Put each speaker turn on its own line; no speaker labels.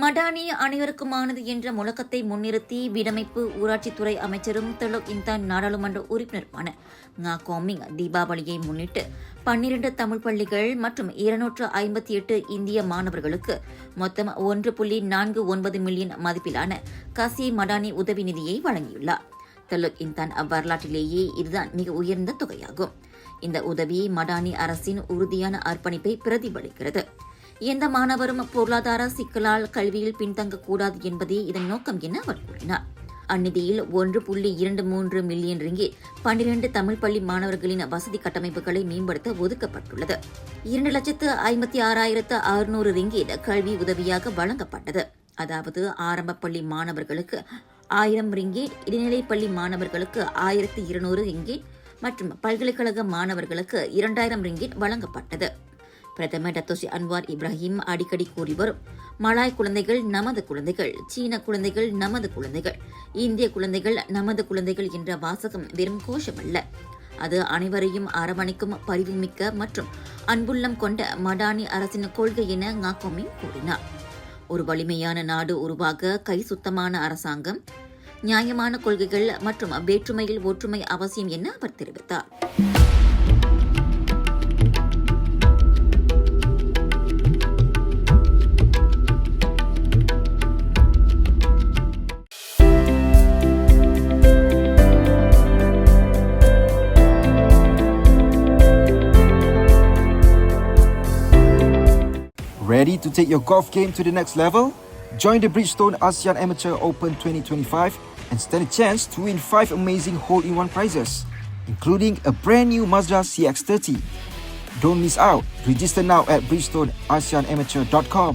மடானி அனைவருக்குமானது என்ற முழக்கத்தை முன்னிறுத்தி வீடமைப்பு ஊராட்சித்துறை அமைச்சரும் தெலுக் இந்தான் நாடாளுமன்ற உறுப்பினருமான ngா கோமிங் தீபாவளியை முன்னிட்டு 12 தமிழ் பள்ளிகள் மற்றும் 258 இந்திய மாணவர்களுக்கு மொத்தம் 1.49 மில்லியன் மதிப்பிலான கசி மடானி உதவி நிதியை வழங்கியுள்ளார். தெலுக் இந்தான் வரலாற்றிலேயே இதுதான் மிக உயர்ந்த தொகையாகும். இந்த உதவி மடானி அரசின் உறுதியான அர்ப்பணிப்பை பிரதிபலிக்கிறது. எந்த மாணவரும் பொருளாதார சிக்கலால் கல்வியில் பின்தங்கக்கூடாது என்பதே இதன் நோக்கம் என அவர் கூறினார். அந்நிதியில் 1.23 மில்லியன் ரிங்கிட் 12 தமிழ் பள்ளி மாணவர்களின் வசதி கட்டமைப்புகளை மேம்படுத்த ஒதுக்கப்பட்டுள்ளது. 2,56,600 ரிங்கிட் கல்வி உதவியாக வழங்கப்பட்டது. அதாவது ஆரம்ப பள்ளி மாணவர்களுக்கு 1000 ரிங்கிட், இடைநிலைப் பள்ளி மாணவர்களுக்கு 1,200 ரிங்கிட் மற்றும் பல்கலைக்கழக மாணவர்களுக்கு 2,000 ரிங்கிட் வழங்கப்பட்டது. பிரதமர் டத்தோஸ்ரீ அன்வார் இப்ராஹிம் அடிக்கடி கூறி வரும் மலாய் குழந்தைகள் நமது குழந்தைகள், சீன குழந்தைகள் நமது குழந்தைகள், இந்திய குழந்தைகள் நமது குழந்தைகள் என்ற வாசகம் வெறும் கோஷமல்ல. அது அனைவரையும் அரவணைக்கும் பரிவுமிக்க மற்றும் அன்புள்ளம் கொண்ட மடானி அரசின் கொள்கை என ngா கோமிங் கூறினார். ஒரு வலிமையான நாடு உருவாக கை சுத்தமான அரசாங்கம், நியாயமான கொள்கைகள் மற்றும் வேற்றுமையில் ஒற்றுமை அவசியம் என அவர் தெரிவித்தார்.
Ready to take your golf game to the next level? Join the Bridgestone ASEAN Amateur Open 2025 and stand a chance to win 5 amazing hole-in-one prizes, including a brand new Mazda CX-30. Don't miss out. Register now at bridgestoneasianamateur.com.